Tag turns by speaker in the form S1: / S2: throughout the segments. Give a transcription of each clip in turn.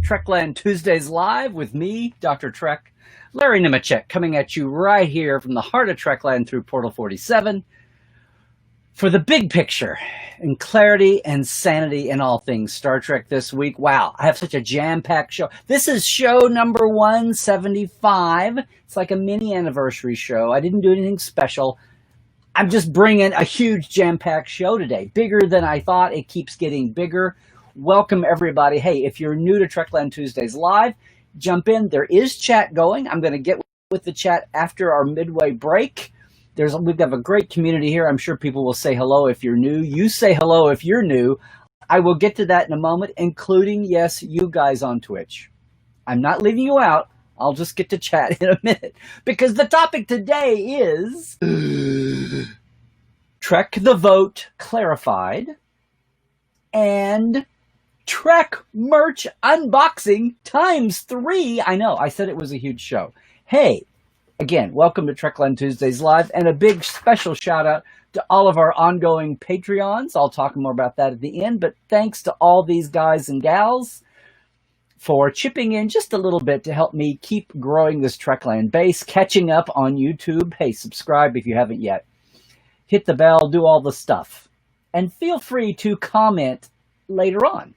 S1: Trekland Tuesdays Live with me, Dr. Trek, Larry Nemecek, coming at you right here from the heart of Trekland through Portal 47 for the big picture and clarity and sanity in all things Star Trek this week. Wow, I have such a jam-packed show. This is show number 175. It's like a mini anniversary show. I didn't do anything special. I'm just bringing a huge jam-packed show today. Bigger than I thought. It keeps getting bigger. Welcome, everybody. Hey, if you're new to Trekland Tuesdays Live, jump in. There is chat going. I'm going to get with the chat after our midway break. We've got a great community here. I'm sure people will say hello if you're new. You say hello if you're new. I will get to that in a moment, including, yes, you guys on Twitch. I'm not leaving you out. I'll just get to chat in a minute because the topic today is Trek the Vote Clarified and Trek merch unboxing ×3. I know, I said it was a huge show. Hey, again, welcome to Trekland Tuesdays Live, and a big special shout out to all of our ongoing Patreons. I'll talk more about that at the end, but thanks to all these guys and gals for chipping in just a little bit to help me keep growing this Trekland base, catching up on YouTube. Hey, subscribe if you haven't yet. Hit the bell, do all the stuff. And feel free to comment later on.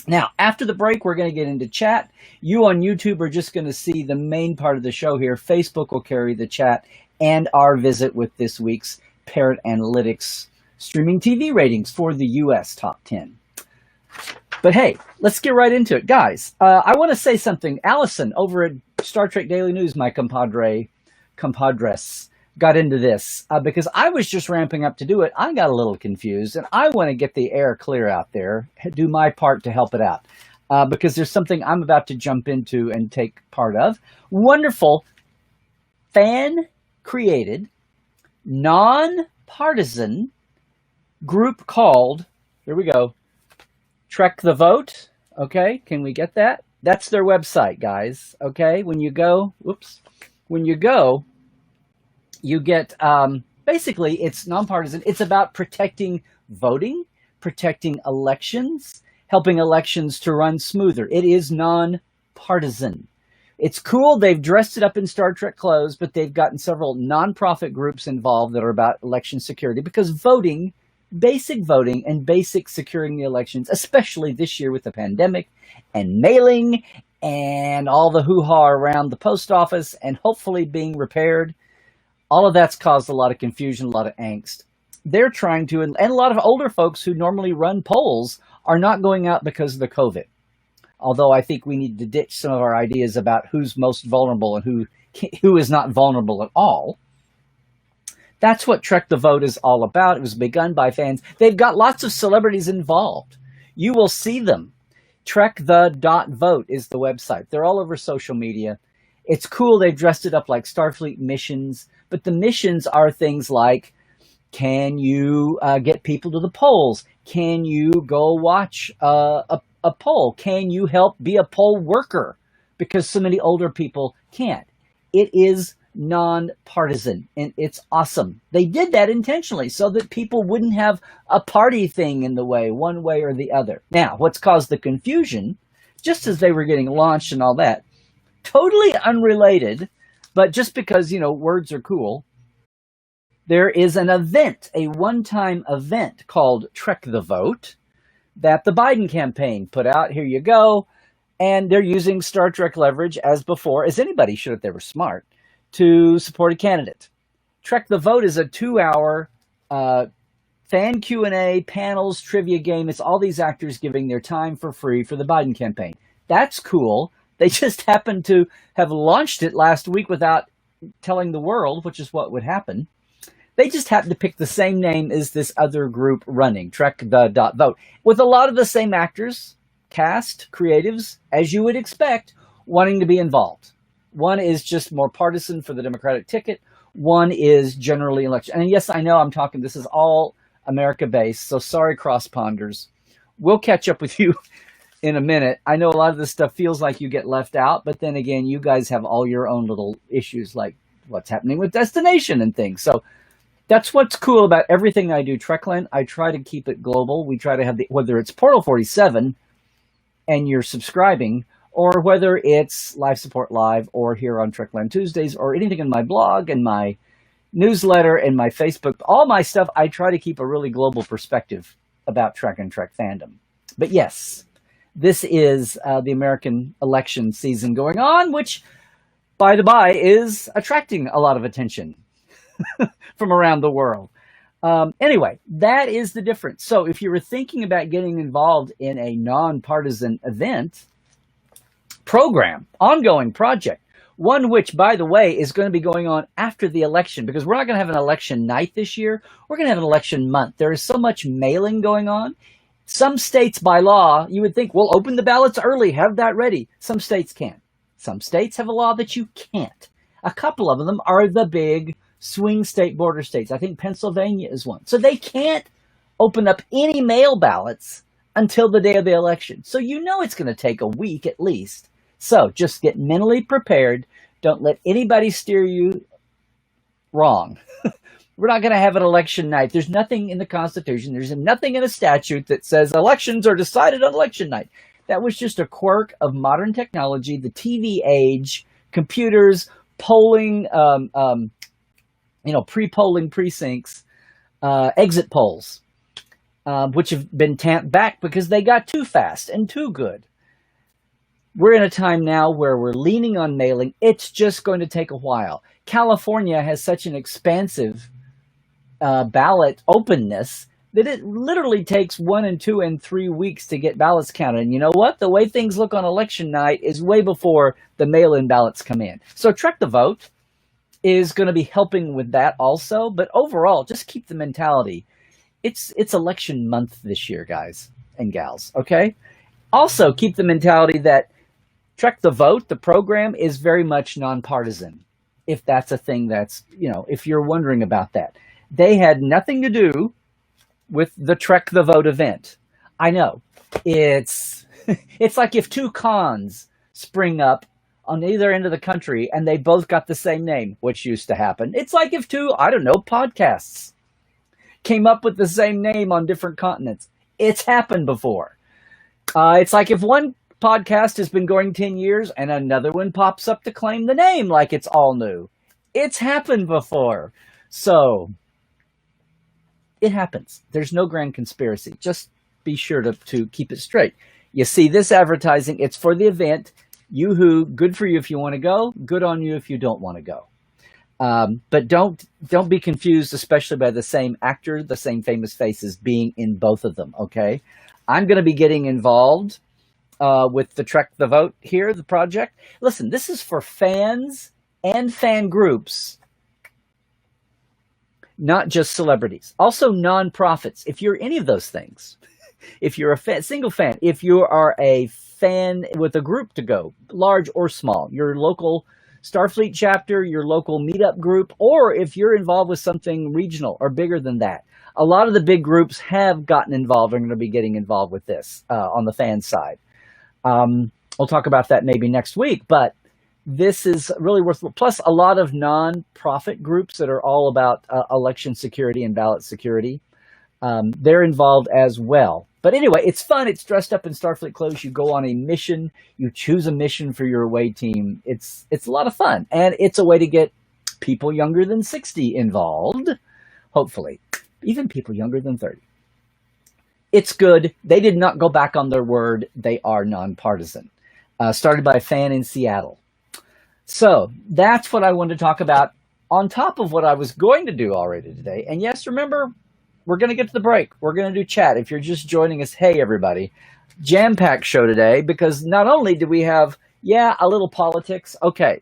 S1: Now, after the break, we're going to get into chat. You on YouTube are just going to see the main part of the show here. Facebook will carry the chat and our visit with this week's Parrot Analytics streaming TV ratings for the U.S. Top 10. But hey, let's get right into it. Guys, I want to say something. Allison over at Star Trek Daily News, my compadres, got into this because I was just ramping up to do it. I got a little confused, and I want to get the air clear out there, do my part to help it out because there's something I'm about to jump into and take part of. Wonderful, fan-created, non-partisan group called, here we go, Trek the Vote. Okay, can we get that? That's their website, guys. Okay, when you go, you get, basically, it's nonpartisan. It's about protecting voting, protecting elections, helping elections to run smoother. It is nonpartisan. It's cool. They've dressed it up in Star Trek clothes, but they've gotten several nonprofit groups involved that are about election security because voting, basic voting and basic securing the elections, especially this year with the pandemic and mailing and all the hoo-ha around the post office and hopefully being repaired. All of that's caused a lot of confusion, a lot of angst. They're trying to, and a lot of older folks who normally run polls are not going out because of the COVID. Although I think we need to ditch some of our ideas about who's most vulnerable and who is not vulnerable at all. That's what Trek the Vote is all about. It was begun by fans. They've got lots of celebrities involved. You will see them. TrekThe.vote is the website. They're all over social media. It's cool. They've dressed it up like Starfleet missions. But the missions are things like, can you get people to the polls? Can you go watch a poll? Can you help be a poll worker? Because so many older people can't. It is nonpartisan, and it's awesome. They did that intentionally so that people wouldn't have a party thing in the way, one way or the other. Now, what's caused the confusion, just as they were getting launched and all that, totally unrelated, but just because, words are cool, there is an event, a one-time event called Trek the Vote that the Biden campaign put out. Here you go. And they're using Star Trek leverage as before, as anybody should if they were smart, to support a candidate. Trek the Vote is a 2-hour fan Q&A, panels, trivia game. It's all these actors giving their time for free for the Biden campaign. That's cool. They just happened to have launched it last week without telling the world, which is what would happen. They just happened to pick the same name as this other group running, TrekThe.vote, with a lot of the same actors, cast, creatives, as you would expect, wanting to be involved. One is just more partisan for the Democratic ticket. One is generally election. And yes, I know I'm talking, this is all America-based, so sorry, cross-ponders. We'll catch up with you in a minute. I know a lot of this stuff feels like you get left out, but then again, you guys have all your own little issues like what's happening with destination and things. So that's what's cool about everything I do, Trekland. I try to keep it global. We try to have whether it's Portal 47 and you're subscribing, or whether it's Live Support Live or here on Trekland Tuesdays or anything in my blog and my newsletter and my Facebook, all my stuff, I try to keep a really global perspective about Trek and Trek fandom. But yes, this is the American election season going on, which, by the by, is attracting a lot of attention from around the world. Anyway, that is the difference. So if you were thinking about getting involved in a nonpartisan event, program, ongoing project, one which, by the way, is going to be going on after the election, because we're not going to have an election night this year. We're going to have an election month. There is so much mailing going on. Some states, by law, you would think, well, open the ballots early, have that ready. Some states can't. Some states have a law that you can't. A couple of them are the big swing state border states. I think Pennsylvania is one. So they can't open up any mail ballots until the day of the election. So you know it's going to take a week at least. So just get mentally prepared. Don't let anybody steer you wrong. We're not going to have an election night. There's nothing in the Constitution. There's nothing in a statute that says elections are decided on election night. That was just a quirk of modern technology, the TV age, computers, polling, pre-polling precincts, exit polls, which have been tamped back because they got too fast and too good. We're in a time now where we're leaning on mailing. It's just going to take a while. California has such an expansive ballot openness that it literally takes 1 and 2 and 3 weeks to get ballots counted. And you know what? The way things look on election night is way before the mail-in ballots come in. So Trek the Vote is going to be helping with that also. But overall, just keep the mentality. It's election month this year, guys and gals, okay? Also, keep the mentality that Trek the Vote, the program, is very much nonpartisan, if that's a thing that's, if you're wondering about that. They had nothing to do with the Trek the Vote event. I know. It's like if two cons spring up on either end of the country and they both got the same name, which used to happen. It's like if two, podcasts came up with the same name on different continents. It's happened before. It's like if one podcast has been going 10 years and another one pops up to claim the name like it's all new. It's happened before. So it happens. There's no grand conspiracy. Just be sure to keep it straight. You see this advertising, it's for the event. Yoo-hoo, good for you if you want to go. Good on you if you don't want to go. But don't be confused, especially by the same actor, the same famous faces being in both of them, okay? I'm going to be getting involved with the Trek the Vote here, the project. Listen, this is for fans and fan groups, not just celebrities. Also nonprofits, if you're any of those things. If you're a single fan, if you are a fan with a group to go, large or small, your local Starfleet chapter, your local meetup group, or if you're involved with something regional or bigger than that. A lot of the big groups have gotten involved and are going to be getting involved with this on the fan side. We'll talk about that maybe next week, but this is really worth it. Plus, a lot of non-profit groups that are all about election security and ballot security, they're involved as well. But anyway, it's fun. It's dressed up in Starfleet clothes. You go on a mission. You choose a mission for your away team. It's a lot of fun. And it's a way to get people younger than 60 involved, hopefully. Even people younger than 30. It's good. They did not go back on their word. They are nonpartisan. Started by a fan in Seattle. So that's what I wanted to talk about on top of what I was going to do already today. And yes, remember, we're going to get to the break. We're going to do chat. If you're just joining us, hey, everybody. Jam-packed show today because not only do we have, a little politics. Okay,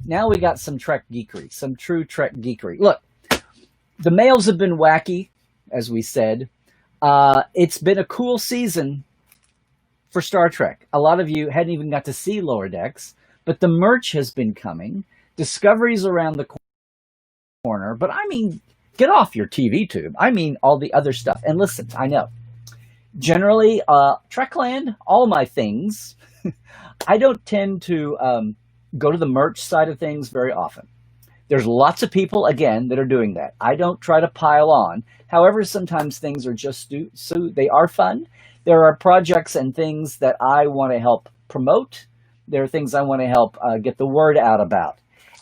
S1: now we got some Trek geekery, some true Trek geekery. Look, the mails have been wacky, as we said. It's been a cool season for Star Trek. A lot of you hadn't even got to see Lower Decks, but the merch has been coming. Discoveries around the corner. But I mean, get off your TV tube. I mean, all the other stuff. And listen, I know. Generally, Trekland, all my things, I don't tend to go to the merch side of things very often. There's lots of people, again, that are doing that. I don't try to pile on. However, sometimes things are just so they are fun. There are projects and things that I want to help promote. There are things I want to help get the word out about.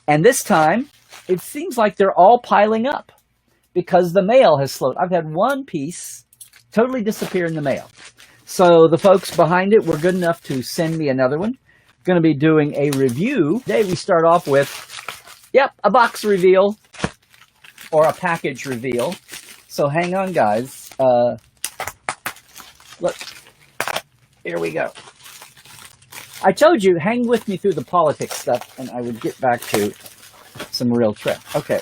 S1: And this time, it seems like they're all piling up because the mail has slowed. I've had one piece totally disappear in the mail. So the folks behind it were good enough to send me another one. Going to be doing a review. Today we start off with, yep, a box reveal or a package reveal. So hang on, guys. Look, here we go. I told you, hang with me through the politics stuff, and I would get back to some real Trek. Okay.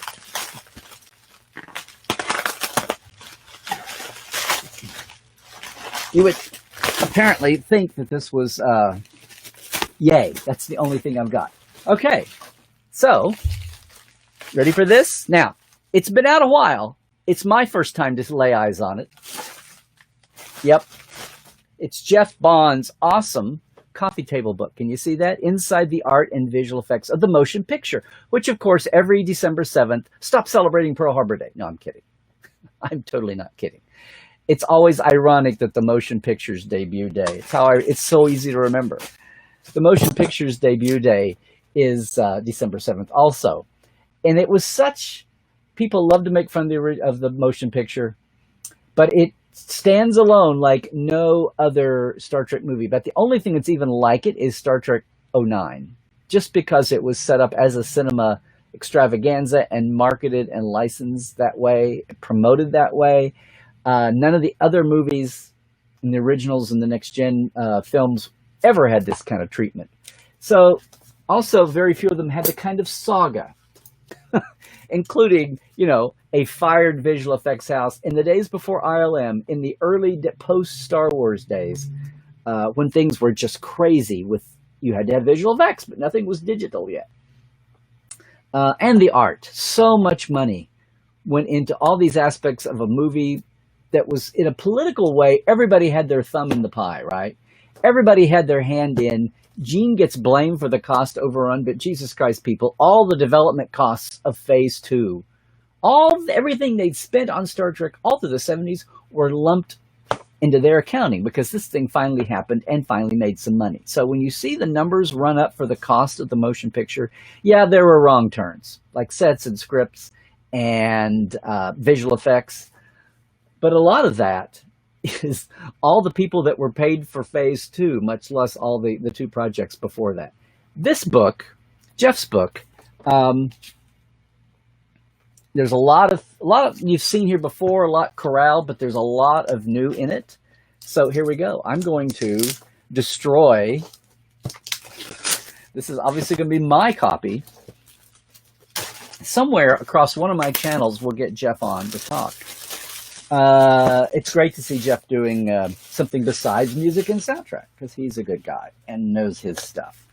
S1: You would apparently think that this was, yay. That's the only thing I've got. Okay. So, ready for this? Now, it's been out a while. It's my first time to lay eyes on it. Yep. It's Jeff Bond's awesome coffee table book. Can you see that? Inside the art and visual effects of the motion picture, which, of course, every December 7th, stop celebrating Pearl Harbor Day. No, I'm kidding. I'm totally not kidding. It's always ironic that the motion picture's debut day. It's so easy to remember. The motion picture's debut day is December 7th also. And it was such, people love to make fun of the motion picture, but it stands alone like no other Star Trek movie. But the only thing that's even like it is Star Trek '09, just because it was set up as a cinema extravaganza and marketed and licensed that way, promoted that way. None of the other movies in the originals and the next gen films ever had this kind of treatment. So also very few of them had the kind of saga, including, a fired visual effects house in the days before ILM, in the early post-Star Wars days, when things were just crazy you had to have visual effects, but nothing was digital yet. And the art. So much money went into all these aspects of a movie that was, in a political way, everybody had their thumb in the pie, right? Everybody had their hand in. Gene gets blamed for the cost overrun, but Jesus Christ, people, all the development costs of Phase 2, everything they'd spent on Star Trek all through the 70s were lumped into their accounting because this thing finally happened and finally made some money. So when you see the numbers run up for the cost of the motion picture, yeah, there were wrong turns, like sets and scripts and visual effects. But a lot of that is all the people that were paid for Phase 2, much less all the two projects before that. This book, Jeff's book, there's a lot of you've seen here before, a lot corralled, but there's a lot of new in it. So here we go. I'm going to destroy. This is obviously going to be my copy. Somewhere across one of my channels, we'll get Jeff on to talk. It's great to see Jeff doing something besides music and soundtrack, because he's a good guy and knows his stuff.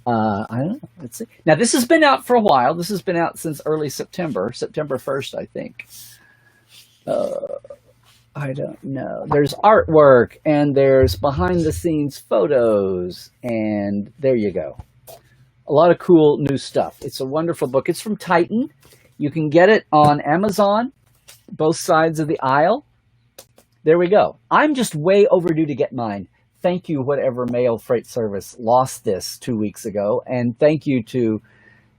S1: I don't know. Let's see. Now, this has been out for a while. This has been out since early September 1st, I think. I don't know. There's artwork, and there's behind-the-scenes photos, and there you go. A lot of cool new stuff. It's a wonderful book. It's from Titan. You can get it on Amazon, both sides of the aisle. There we go. I'm just way overdue to get mine. Thank you, whatever mail freight service lost this 2 weeks ago. And thank you to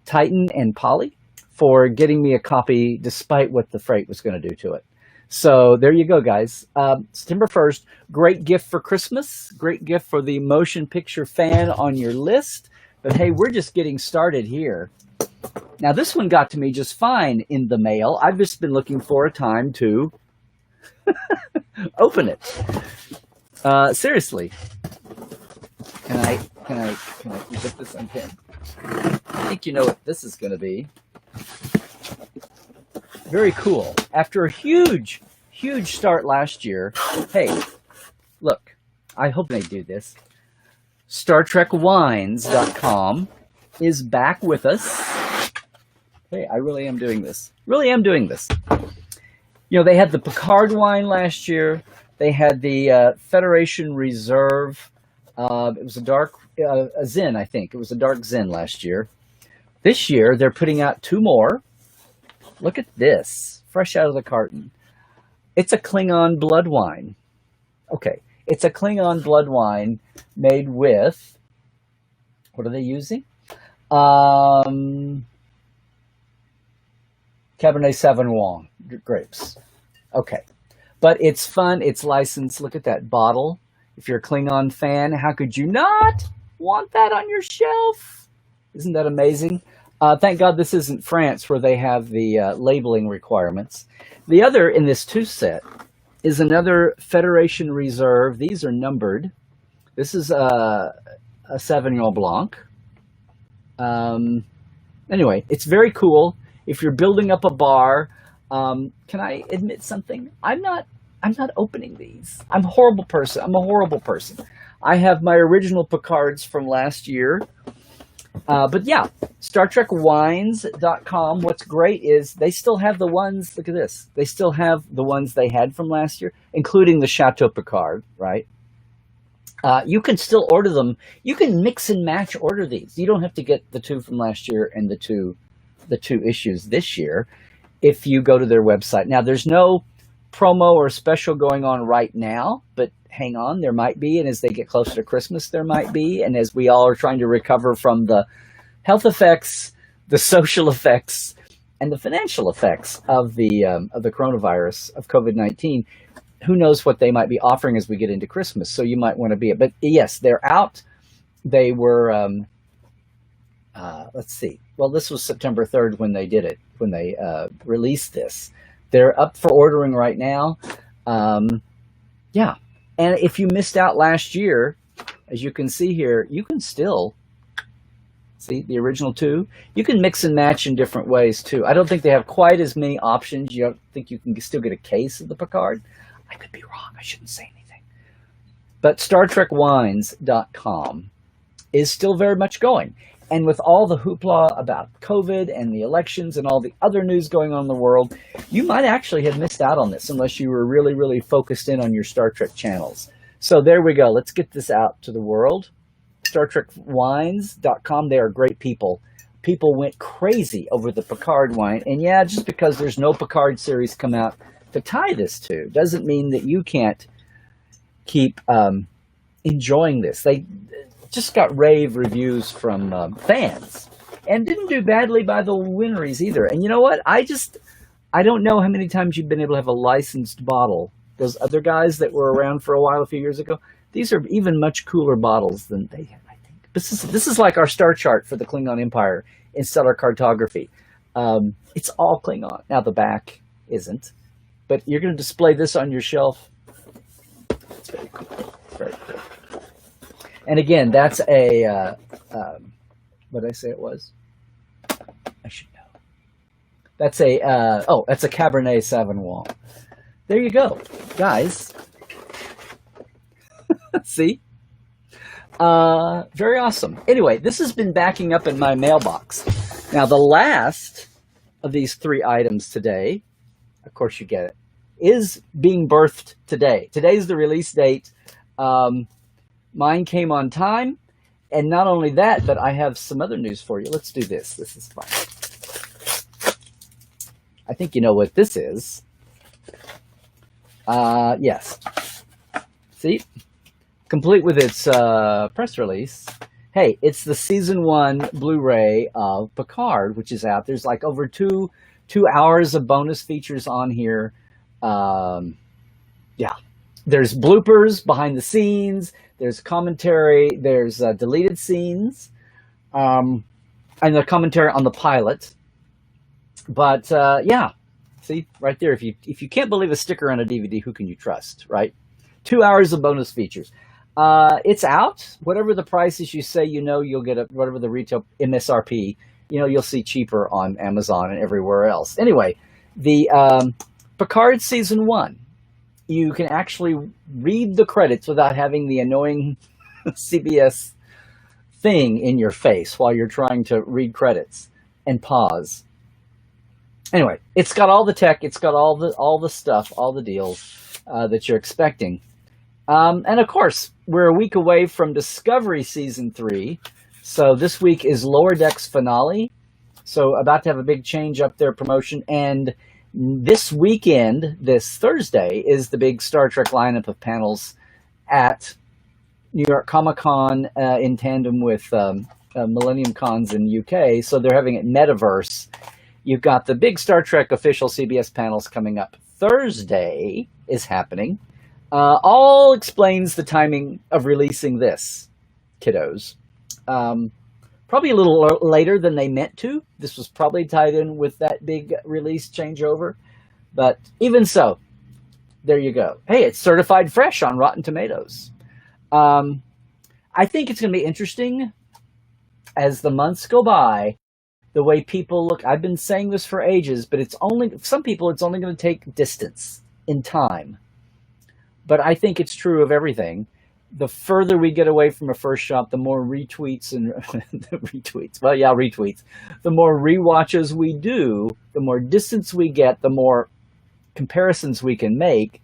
S1: Titan and Polly for getting me a copy despite what the freight was going to do to it. So there you go, guys. September 1st, great gift for Christmas. Great gift for the motion picture fan on your list. But hey, we're just getting started here. Now, this one got to me just fine in the mail. I've just been looking for a time to open it. Seriously. Can I get this unpinned? I think you know what this is going to be. Very cool. After a huge start last year, hey, look, I hope they do this. StarTrekWines.com is back with us. Hey, I really am doing this. They had the Picard wine last year. They had the Federation Reserve. It was a dark, a Zin, I think. It was a dark Zin last year. This year, they're putting out 2 more. Look at this, fresh out of the carton. It's a Klingon blood wine. Okay, it's a Klingon blood wine made with, what are they using? Cabernet Sauvignon grapes. Okay, but it's fun, it's licensed. Look at that bottle. If you're a Klingon fan, how could you not want that on your shelf? Isn't that amazing? Thank God this isn't France where they have the labeling requirements. The other in this 2 set is another Federation Reserve. These are numbered. This is a Sauvignon Blanc. Anyway, it's very cool. If you're building up a bar, can I admit something? I'm not opening these. I'm a horrible person. I have my original Picards from last year. But yeah, StarTrekWines.com. What's great is they still have the ones, look at this. They still have the ones they had from last year, including the Chateau Picard, right? You can still order them. You can mix and match order these. You don't have to get the 2 from last year and the two issues this year if you go to their website. Now, there's no promo or special going on right now, but hang on, there might be, and as they get closer to Christmas, there might be, and as we all are trying to recover from the health effects, the social effects, and the financial effects of the coronavirus, of COVID-19, who knows what they might be offering as we get into Christmas, so you might want to be it. But yes, they're out. They were, let's see, well, this was September 3rd when they did it, when they released this. They're up for ordering right now. Yeah. And if you missed out last year, as you can see here, you can still see the original 2. You can mix and match in different ways too. I don't think they have quite as many options. You don't think you can still get a case of the Picard? I could be wrong. I shouldn't say anything. But StarTrekWines.com is still very much going. And with all the hoopla about COVID and the elections and all the other news going on in the world, you might actually have missed out on this unless you were really, really focused in on your Star Trek channels. So there we go. Let's get this out to the world. StarTrekWines.com. They are great people. People went crazy over the Picard wine. And yeah, just because there's no Picard series come out to tie this to doesn't mean that you can't keep enjoying this. They just got rave reviews from fans and didn't do badly by the wineries either. And you know what? I don't know how many times you've been able to have a licensed bottle. Those other guys that were around for a while a few years ago, these are even much cooler bottles than they had, I think. This is like our star chart for the Klingon Empire in stellar cartography. It's all Klingon. Now the back isn't, but you're going to display this on your shelf. It's very cool. Very cool. And again, that's a, what did I say it was? I should know. That's a Cabernet Sauvignon. There you go, guys. See? Very awesome. Anyway, this has been backing up in my mailbox. Now, the last of these 3 items today, of course you get it, is being birthed today. Today's the release date. Mine came on time, and not only that, but I have some other news for you. Let's do this. This is fun. I think you know what this is. Yes. See? Complete with its press release. Hey, it's the Season 1 Blu-ray of Picard, which is out. There's like over two hours of bonus features on here. Yeah. There's bloopers behind the scenes. There's commentary. There's deleted scenes. And the commentary on the pilot. But yeah, see right there. If you can't believe a sticker on a DVD, who can you trust, right? 2 hours of bonus features. It's out. Whatever the price is, you say, you'll get whatever the retail MSRP. You'll see cheaper on Amazon and everywhere else. Anyway, the Picard Season 1. You can actually read the credits without having the annoying CBS thing in your face while you're trying to read credits and pause. Anyway, it's got all the tech, it's got all the stuff, all the deals that you're expecting. And of course, we're a week away from Discovery Season 3. So this week is Lower Decks finale. So about to have a big change up their promotion. And this weekend, this Thursday, is the big Star Trek lineup of panels at New York Comic Con in tandem with Millennium Cons in UK. So they're having it Metaverse. You've got the big Star Trek official CBS panels coming up. Thursday is happening. All explains the timing of releasing this, kiddos. Probably a little later than they meant to. This was probably tied in with that big release changeover. But even so, there you go. Hey, it's certified fresh on Rotten Tomatoes. I think it's going to be interesting as the months go by, the way people look. I've been saying this for ages, but some people, it's only going to take distance in time. But I think it's true of everything. The further we get away from a first shot, the more retweets and retweets. The more rewatches we do, the more distance we get, the more comparisons we can make.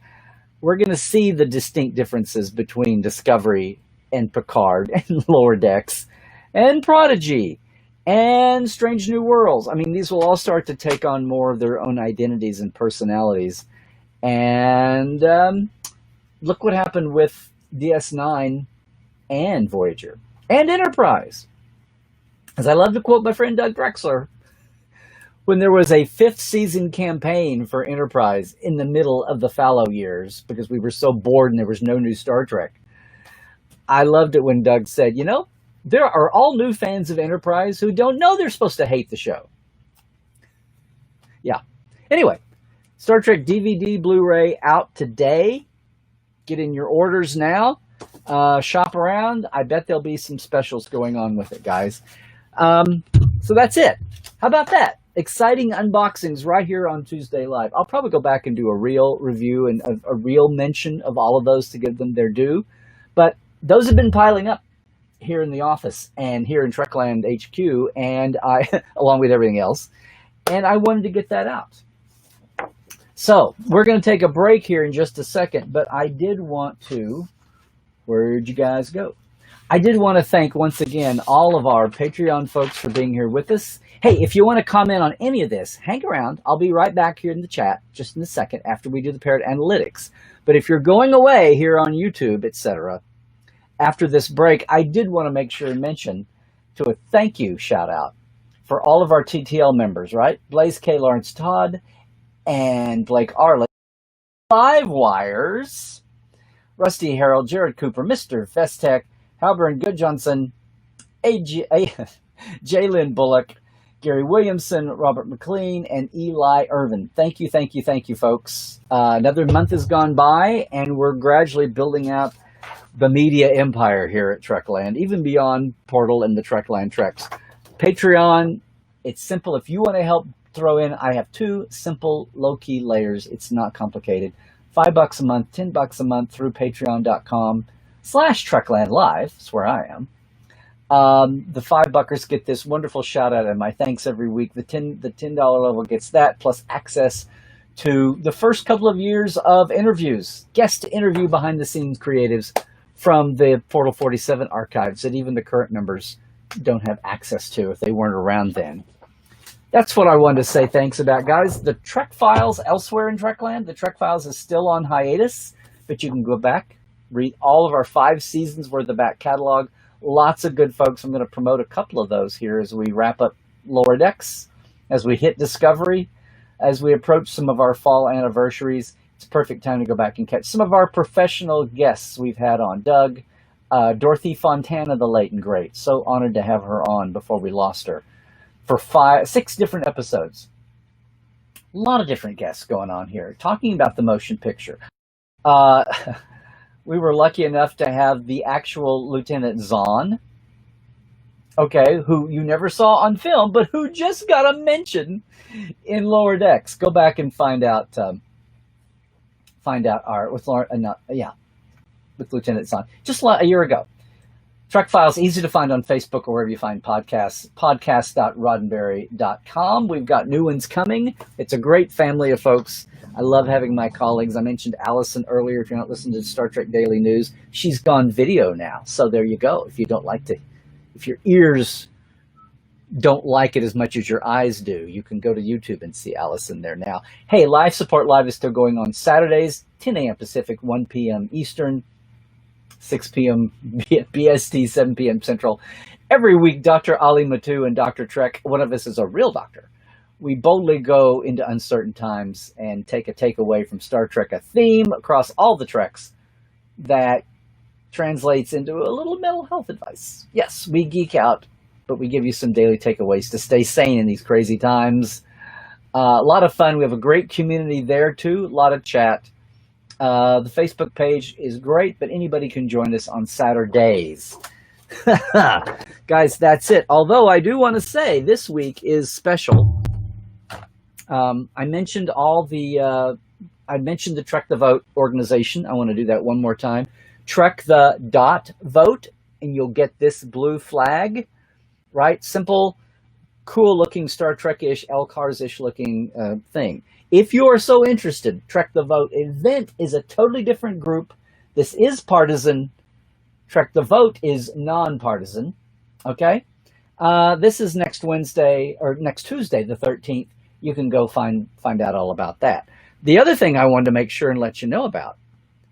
S1: We're going to see the distinct differences between Discovery and Picard and Lower Decks and Prodigy and Strange New Worlds. I mean, these will all start to take on more of their own identities and personalities. And look what happened with DS9 and Voyager and Enterprise. As I love to quote my friend Doug Drexler, when there was a 5th season campaign for Enterprise in the middle of the fallow years because we were so bored and there was no new Star Trek, I loved it when Doug said, there are all new fans of Enterprise who don't know they're supposed to hate the show. Yeah. Anyway, Star Trek DVD Blu-ray out today. Get in your orders now. Shop around. I bet there'll be some specials going on with it, guys. So that's it. How about that? Exciting unboxings right here on Tuesday Live. I'll probably go back and do a real review and a real mention of all of those to give them their due. But those have been piling up here in the office and here in Trekland HQ, and along with everything else. And I wanted to get that out. So we're going to take a break here in just a second, but I did want to, where'd you guys go? I did want to thank once again all of our Patreon folks for being here with us. Hey, if you want to comment on any of this, hang around. I'll be right back here in the chat just in a second after we do the Parrot Analytics. But if you're going away here on YouTube, etc., after this break, I did want to make sure and mention to a thank you shout out for all of our TTL members, right? Blaze K. Lawrence Todd and Blake Arley, Live Wires, Rusty Harold, Jared Cooper, Mr. Festech, Halburn Goodjohnson, Jalen Bullock, Gary Williamson, Robert McLean, and Eli Irvin. Thank you, folks. Another month has gone by, and we're gradually building out the media empire here at Trekland, even beyond Portal and the Trekland Treks. Patreon, it's simple. If you want to help throw in, I have 2 simple low-key layers. It's not complicated. $5 a month, $10 a month through patreon.com/TreklandLive. That's where I am. The $5 get this wonderful shout out and my thanks every week. The $10 level gets that, plus access to the first couple of years of interviews, guest interview behind the scenes creatives from the Portal 47 archives that even the current members don't have access to if they weren't around then. That's what I wanted to say thanks about, guys. The Trek Files elsewhere in Trekland, the Trek Files is still on hiatus, but you can go back, read all of our 5 seasons worth of back catalog. Lots of good folks. I'm going to promote a couple of those here as we wrap up Lower Decks, as we hit Discovery, as we approach some of our fall anniversaries. It's a perfect time to go back and catch some of our professional guests we've had on. Doug, Dorothy Fontana, the late and great. So honored to have her on before we lost her. For 6 different episodes. A lot of different guests going on here, talking about the motion picture. We were lucky enough to have the actual Lieutenant Zahn, okay, who you never saw on film, but who just got a mention in Lower Decks. Go back and find out with Lieutenant Zahn, just a year ago. Trek Files, easy to find on Facebook or wherever you find podcasts, podcast.roddenberry.com. We've got new ones coming. It's a great family of folks. I love having my colleagues. I mentioned Allison earlier. If you're not listening to Star Trek Daily News, she's gone video now. So there you go. If you don't like to, if your ears don't like it as much as your eyes do, you can go to YouTube and see Allison there now. Hey, Life Support Live is still going on Saturdays, 10 a.m. Pacific, 1 p.m. Eastern, 6 p.m. BST, 7 p.m. Central. Every week, Dr. Ali Matu and Dr. Trek, one of us is a real doctor. We boldly go into uncertain times and take a takeaway from Star Trek, a theme across all the Treks that translates into a little mental health advice. Yes, we geek out, but we give you some daily takeaways to stay sane in these crazy times. A lot of fun. We have a great community there, too. A lot of chat. The Facebook page is great, but anybody can join us on Saturdays. Guys, that's it. Although I do want to say this week is special. I mentioned the Trek the Vote organization. I want to do that one more time. Trek the .vote, and you'll get this blue flag, right? Simple, cool looking Star Trek-ish, LCARS-ish looking thing. If you are so interested, Trek the Vote event is a totally different group. This is partisan. Trek the Vote is non-partisan. Okay? This is next Wednesday, or next Tuesday, the 13th. You can go find out all about that. The other thing I wanted to make sure and let you know about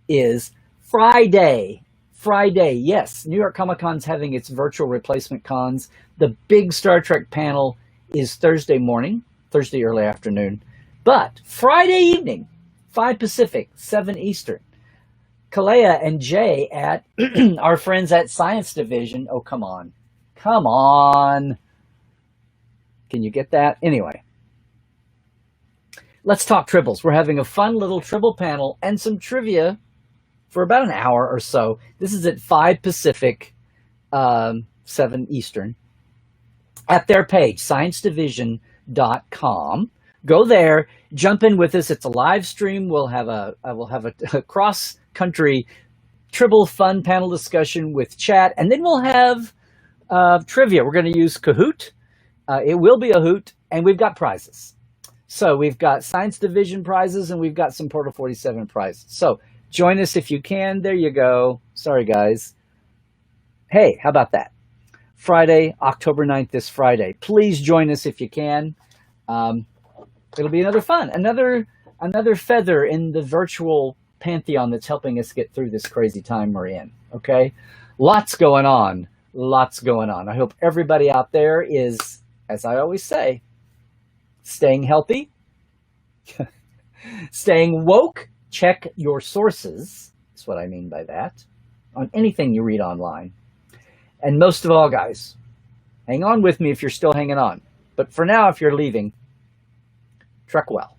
S1: is Friday. Yes, New York Comic Con's having its virtual replacement cons. The big Star Trek panel is Thursday morning, Thursday early afternoon. But Friday evening, 5 Pacific, 7 Eastern, Kalea and Jay at our friends at Science Division. Oh, come on. Come on. Can you get that? Anyway. Let's talk tribbles. We're having a fun little tribble panel and some trivia for about an hour or so. This is at 5 Pacific, 7 Eastern, at their page, sciencedivision.com. Go there, jump in with us. It's a live stream. We'll have a cross-country tribble fun panel discussion with chat, and then we'll have trivia. We're going to use Kahoot. It will be a hoot, and we've got prizes. So we've got Science Division prizes, and we've got some Portal 47 prizes. So join us if you can. There you go. Sorry, guys. Hey, how about that? Friday, October 9th, this Friday. Please join us if you can. It'll be another fun, another feather in the virtual pantheon that's helping us get through this crazy time we're in, okay? Lots going on. I hope everybody out there is, as I always say, staying healthy, staying woke. Check your sources, is what I mean by that, on anything you read online. And most of all, guys, hang on with me if you're still hanging on. But for now, if you're leaving, trek well.